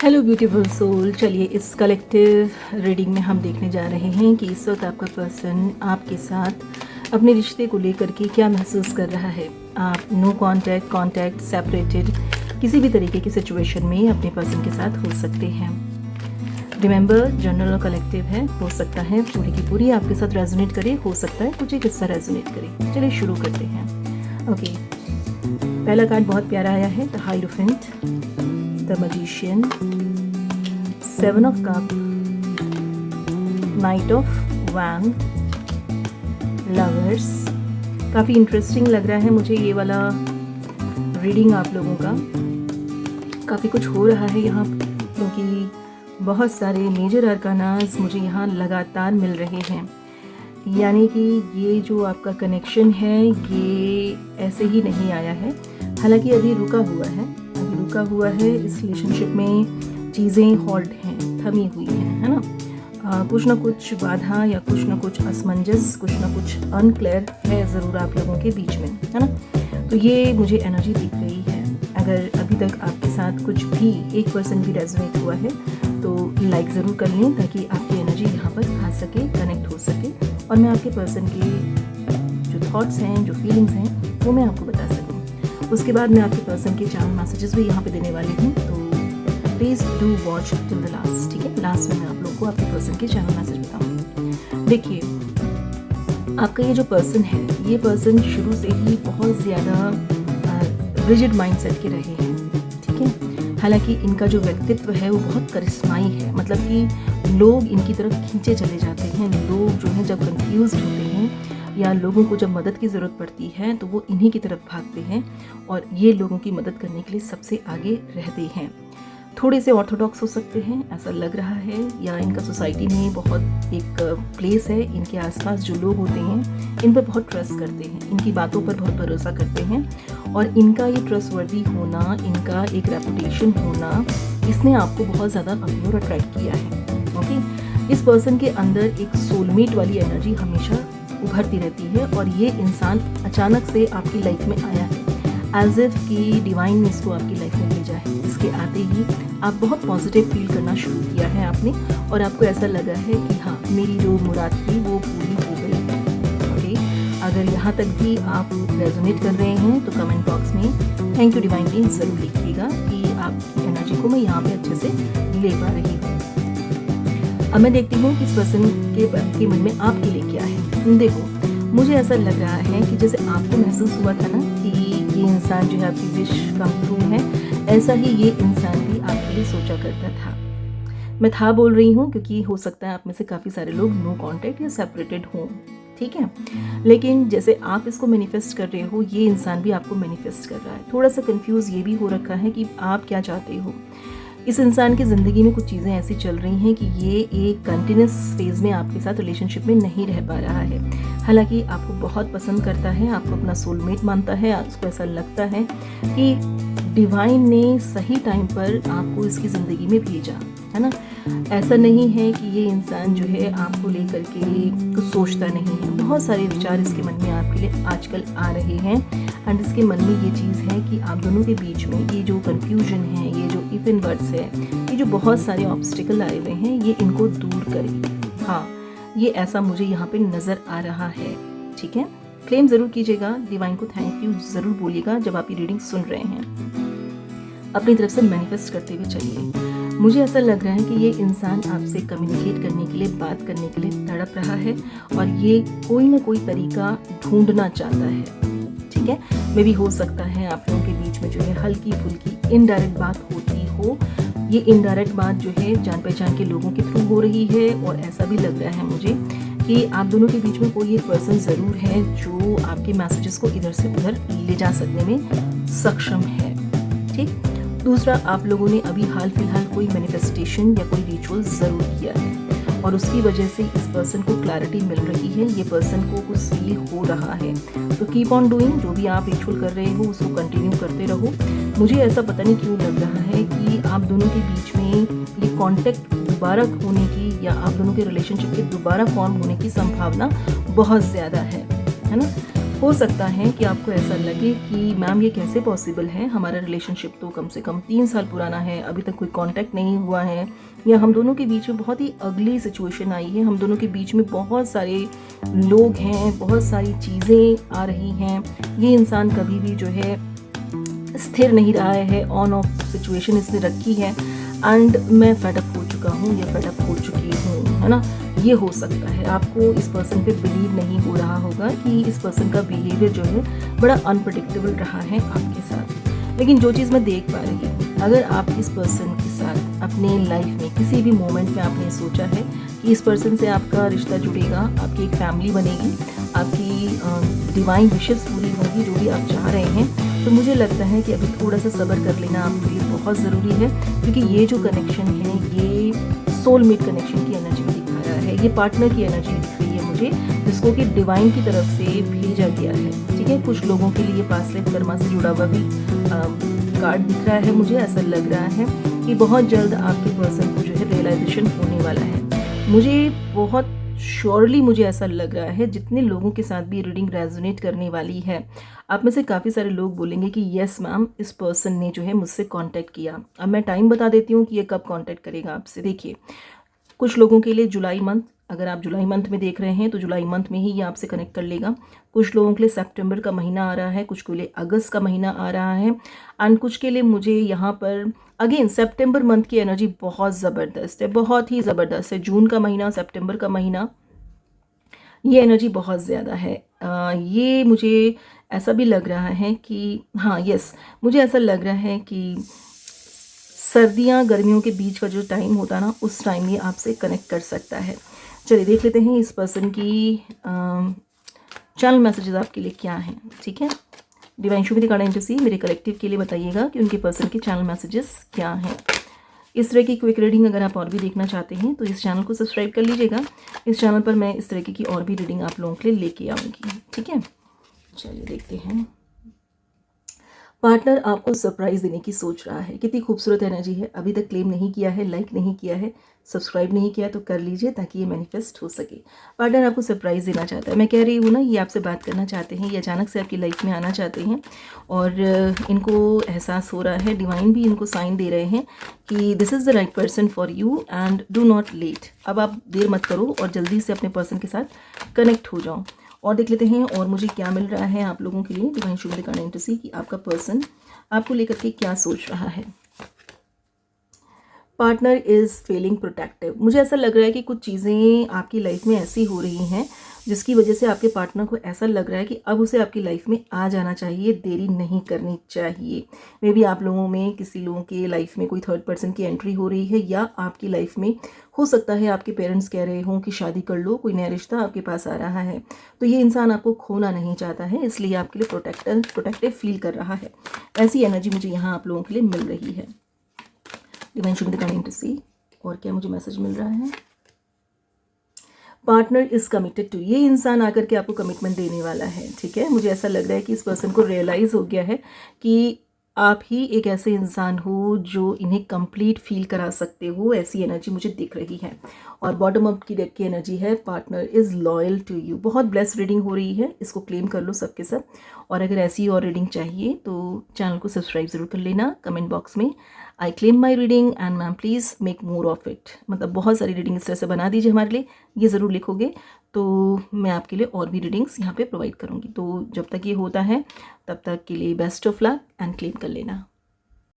Hello beautiful soul. चलिए इस collective reading में हम देखने जा रहे हैं कि इस वक्त आपका पर्सन आपके साथ अपने रिश्ते को लेकर के क्या महसूस कर रहा है। आप नो कांटेक्ट, सेपरेटेड, किसी भी तरीके की सिचुएशन में अपने पर्सन के साथ हो सकते हैं। रिमेंबर, जनरल और कलेक्टिव है, हो सकता है पूरी की पूरी आपके साथ रेजोनेट करे, हो सकता है कुछ एक हिस्सा रेजोनेट करे। चलिए शुरू करते हैं। ओके, पहला कार्ड बहुत प्यारा आया है, the hierophant, the magician, 7 of cup, knight of wand, lovers. काफ़ी इंटरेस्टिंग लग रहा है मुझे ये वाला रीडिंग आप लोगों का। काफ़ी कुछ हो रहा है यहाँ क्योंकि बहुत सारे मेजर अरकानास मुझे यहाँ लगातार मिल रहे हैं। यानी कि ये जो आपका कनेक्शन है ये ऐसे ही नहीं आया है, हालांकि अभी रुका हुआ है। इस रिलेशनशिप में चीज़ें हॉल्ट हैं, थमी हुई हैं, है ना। कुछ ना कुछ बाधा या कुछ ना कुछ असमंजस, कुछ ना कुछ अनक्लियर है ज़रूर आप लोगों के बीच में, है ना। तो ये मुझे एनर्जी दिख रही है। अगर अभी तक आपके साथ कुछ भी 1% भी रेजोनेट हुआ है तो लाइक ज़रूर कर लें ताकि आपकी एनर्जी यहाँ पर आ सके, कनेक्ट हो सके और मैं आपके पर्सन के जो थॉट्स हैं, जो फीलिंग्स हैं वो मैं आपको बता सकूँ। उसके बाद मैं आपके पर्सन के चार मैसेजेस भी यहाँ पे देने वाली हूँ, तो please do watch till the last. ठीक है, लास्ट में मैं आप लोगों को आपके पर्सन के चार मैसेज बताऊँगी। देखिए, आपका ये जो पर्सन है, ये पर्सन शुरू से ही बहुत ज़्यादा रिजिड माइंडसेट के रहे हैं। ठीक है, हालांकि इनका जो व्यक्तित्व है वो बहुत करिश्माई है, मतलब कि लोग इनकी तरफ खींचे चले जाते हैं। लोग जो हैं जब कंफ्यूज होते हैं या लोगों को जब मदद की ज़रूरत पड़ती है तो वो इन्हीं की तरफ भागते हैं और ये लोगों की मदद करने के लिए सबसे आगे रहते हैं। थोड़े से ऑर्थोडॉक्स हो सकते हैं ऐसा लग रहा है, या इनका सोसाइटी में बहुत एक प्लेस है। इनके आसपास जो लोग होते हैं इन पर बहुत ट्रस्ट करते हैं, इनकी बातों पर बहुत भरोसा करते हैं और इनका ये ट्रस्टवर्दी होना, इनका एक रेपुटेशन होना, इसने आपको बहुत ज़्यादा अपनी ओर अट्रैक्ट किया है। ओके, इस पर्सन के अंदर एक सोलमेट वाली एनर्जी हमेशा उभरती रहती है और ये इंसान अचानक से आपकी लाइफ में आया है, एज इफ कि डिवाइन ने इसको आपकी लाइफ में भेजा है। इसके आते ही आप बहुत पॉजिटिव फील करना शुरू किया है आपने और आपको ऐसा लगा है कि हाँ, मेरी जो मुराद थी वो पूरी हो गई है। ओके, अगर यहाँ तक भी आप रेजोनेट कर रहे हैं तो कमेंट बॉक्स में थैंक यू डिवाइन टीम ज़रूर लिखिएगा कि आपकी एनर्जी को मैं यहाँ पे अच्छे से ले पा रही हूँ। अब मैं देखती हूँ कि इस पर्सन के मन में आपके लिए क्या है। देखो, मुझे ऐसा लग रहा है कि जैसे आपको महसूस हुआ था ना कि ये इंसान जो है आपकी विश कम ट्रू है, ऐसा ही ये इंसान भी आपके लिए सोचा करता था। मैं था बोल रही हूँ क्योंकि हो सकता है आप में से काफ़ी सारे लोग नो कांटेक्ट या सेपरेटेड हों। ठीक है, लेकिन जैसे आप इसको मैनिफेस्ट कर रहे हो, ये इंसान भी आपको मैनिफेस्ट कर रहा है। थोड़ा सा कंफ्यूज ये भी हो रखा है कि आप क्या चाहते हो। इस इंसान की ज़िंदगी में कुछ चीज़ें ऐसी चल रही हैं कि ये एक कंटिन्यूस फेज़ में आपके साथ रिलेशनशिप में नहीं रह पा रहा है। हालांकि आपको बहुत पसंद करता है, आपको अपना सोलमेट मानता है, उसको ऐसा लगता है कि डिवाइन ने सही टाइम पर आपको इसकी ज़िंदगी में भेजा, है ना। ऐसा नहीं है कि ये इंसान जो है आपको लेकर के कुछ सोचता नहीं है। बहुत सारे विचार इसके मन में आपके लिए आजकल आ रहे हैं एंड इसके मन में ये चीज़ है कि आप दोनों के बीच में ये जो कन्फ्यूजन है, ये जो इफ इन वर्ड्स है, ये जो बहुत सारे ऑब्स्टिकल आए हुए हैं, ये इनको दूर करें। हाँ, ये ऐसा मुझे यहाँ पे नज़र आ रहा है। ठीक है, क्लेम ज़रूर कीजिएगा, डिवाइन को थैंक यू ज़रूर बोलिएगा जब आप ये रीडिंग सुन रहे हैं। अपनी तरफ से मैनिफेस्ट करते हुए चलिए। मुझे ऐसा लग रहा है कि ये इंसान आपसे कम्युनिकेट करने के लिए, बात करने के लिए तड़प रहा है और ये कोई ना कोई तरीका ढूंढना चाहता है। ठीक है, मे भी हो सकता है आप लोगों के बीच में जो है हल्की फुल्की इनडायरेक्ट बात होती हो। ये इनडायरेक्ट बात जो है जान पहचान के लोगों के थ्रू हो रही है और ऐसा भी लग रहा है मुझे कि आप दोनों के बीच में कोई एक पर्सन ज़रूर है जो आपके मैसेजेस को इधर से उधर ले जा सकने में सक्षम है। ठीक, दूसरा, आप लोगों ने अभी हाल फिलहाल कोई मैनिफेस्टेशन या कोई रिचुअल ज़रूर किया है और उसकी वजह से इस पर्सन को क्लैरिटी मिल रही है, ये पर्सन को कुछ फील हो रहा है। तो कीप ऑन डूइंग, जो भी आप रिचुअल कर रहे हो उसको कंटिन्यू करते रहो। मुझे ऐसा पता नहीं क्यों लग रहा है कि आप दोनों के बीच में ये कॉन्टेक्ट दोबारा होने की या आप दोनों के रिलेशनशिप के दोबारा फॉर्म होने की संभावना बहुत ज़्यादा है ना। हो सकता है कि आपको ऐसा लगे कि मैम ये कैसे पॉसिबल है, हमारा रिलेशनशिप तो कम से कम 3 साल पुराना है, अभी तक कोई कांटेक्ट नहीं हुआ है, या हम दोनों के बीच में बहुत ही अगली सिचुएशन आई है, हम दोनों के बीच में बहुत सारे लोग हैं, बहुत सारी चीज़ें आ रही हैं, ये इंसान कभी भी जो है स्थिर नहीं रहा है, ऑन ऑफ सिचुएशन इसने रखी है, एंड मैं फेडअप हो चुका हूँ या फेडअप हो चुकी हूँ, है ना। ये हो सकता है आपको इस पर्सन पे बिलीव नहीं हो रहा होगा कि इस पर्सन का बिहेवियर जो है बड़ा अनप्रडिक्टेबल रहा है आपके साथ। लेकिन जो चीज़ मैं देख पा रही हूँ, अगर आप इस पर्सन के साथ अपने लाइफ में किसी भी मोमेंट में आपने सोचा है कि इस पर्सन से आपका रिश्ता जुड़ेगा, आपकी एक फैमिली बनेगी, आपकी डिवाइन विशेस पूरी होगी, जो भी आप चाह रहे हैं, तो मुझे लगता है कि अभी थोड़ा सा सब्र कर लेना आपके लिए बहुत ज़रूरी है, क्योंकि ये जो कनेक्शन है ये सोलमेट कनेक्शन की एनर्जी दिखा रहा है, ये पार्टनर की एनर्जी दिख रही है मुझे, जिसको कि डिवाइन की तरफ से भेजा गया है। ठीक है, कुछ लोगों के लिए पास्ट लाइफ कर्मा से जुड़ा हुआ भी कार्ड दिख रहा है। मुझे ऐसा लग रहा है कि बहुत जल्द आपके पर्सन को जो है रियलाइजेशन होने वाला है। मुझे बहुत श्योरली मुझे ऐसा लग रहा है, जितने लोगों के साथ भी रीडिंग रेजोनेट करने वाली है, आप में से काफ़ी सारे लोग बोलेंगे कि यस मैम, इस पर्सन ने जो है मुझसे कांटेक्ट किया। अब मैं टाइम बता देती हूँ कि ये कब कांटेक्ट करेगा आपसे। देखिए, कुछ लोगों के लिए जुलाई मंथ, अगर आप जुलाई मंथ में देख रहे हैं तो जुलाई मंथ में ही ये आपसे कनेक्ट कर लेगा। कुछ लोगों के लिए सितंबर का महीना आ रहा है, कुछ के लिए अगस्त का महीना आ रहा है, एंड कुछ के लिए मुझे यहाँ पर अगेन सितंबर मंथ की एनर्जी बहुत ज़बरदस्त है, बहुत ही ज़बरदस्त है। जून का महीना, सितंबर का महीना, ये एनर्जी बहुत ज़्यादा है। ये मुझे ऐसा भी लग रहा है कि हाँ यस, मुझे ऐसा लग रहा है कि सर्दियाँ गर्मियों के बीच का जो टाइम होता है ना, उस टाइम ये आपसे कनेक्ट कर सकता है। चलिए देख लेते हैं इस पर्सन की चैनल मैसेजेस आपके लिए क्या हैं। ठीक है, डिवाइन शुभ कार्ड एंटसी मेरे कलेक्टिव के लिए बताइएगा कि उनके पर्सन के चैनल मैसेजेस क्या हैं। इस तरह की क्विक रीडिंग अगर आप और भी देखना चाहते हैं तो इस चैनल को सब्सक्राइब कर लीजिएगा। इस चैनल पर मैं इस तरह की और भी रीडिंग आप लोगों के लिए लेके आऊँगी। ठीक है, चलिए देखते हैं। पार्टनर आपको सरप्राइज़ देने की सोच रहा है। कितनी खूबसूरत एनर्जी है। अभी तक क्लेम नहीं किया है, लाइक नहीं किया है, सब्सक्राइब नहीं किया तो कर लीजिए ताकि ये मैनिफेस्ट हो सके। पार्टनर आपको सरप्राइज़ देना चाहता है। मैं कह रही हूँ ना, ये आपसे बात करना चाहते हैं, ये अचानक से आपकी लाइफ में आना चाहते हैं, और इनको एहसास हो रहा है, डिवाइन भी इनको साइन दे रहे हैं कि this is the right person for you and do not let. अब आप देर मत करो और जल्दी से अपने पर्सन के साथ कनेक्ट हो जाओ। और देख लेते हैं और मुझे क्या मिल रहा है आप लोगों के लिए डिवाइन शुभ कार्ड एंटसी कि आपका पर्सन आपको लेकर के क्या सोच रहा है। Partner is feeling protective. मुझे ऐसा लग रहा है कि कुछ चीज़ें आपकी लाइफ में ऐसी हो रही हैं जिसकी वजह से आपके पार्टनर को ऐसा लग रहा है कि अब उसे आपकी लाइफ में आ जाना चाहिए, देरी नहीं करनी चाहिए। मे बी आप लोगों में किसी लोगों के लाइफ में कोई थर्ड पर्सन की एंट्री हो रही है, या आपकी लाइफ में हो सकता है आपके पेरेंट्स कह रहे हों कि शादी कर लो, कोई नया रिश्ता आपके पास आ रहा है। तो ये इंसान आपको खोना नहीं चाहता है, इसलिए आपके लिए प्रोटेक्टिव फील कर रहा है। ऐसी एनर्जी मुझे यहाँ आप लोगों के लिए मिल रही है। डिवाइन शुभ कार्ड एंटसी और क्या मुझे मैसेज मिल रहा है। Partner is committed to. ये इंसान आकर के आपको कमिटमेंट देने वाला है। ठीक है, मुझे ऐसा लग रहा है कि इस पर्सन को रियलाइज़ हो गया है कि आप ही एक ऐसे इंसान हो जो इन्हें कंप्लीट फील करा सकते हो। ऐसी एनर्जी मुझे दिख रही है। और बॉटम अप की डेक की एनर्जी है, partner is loyal to you. बहुत ब्लेस्ड रीडिंग हो रही है, इसको क्लेम कर लो सबके सब। और अगर ऐसी और रीडिंग चाहिए तो चैनल को सब्सक्राइब ज़रूर कर लेना। कमेंट बॉक्स में I claim my reading and ma'am please make more of it, मतलब बहुत सारी रीडिंग इस तरह से बना दीजिए हमारे लिए, ये ज़रूर लिखोगे तो मैं आपके लिए और भी रीडिंग्स यहाँ पे प्रोवाइड करूँगी। तो जब तक ये होता है तब तक के लिए best of luck and claim कर लेना।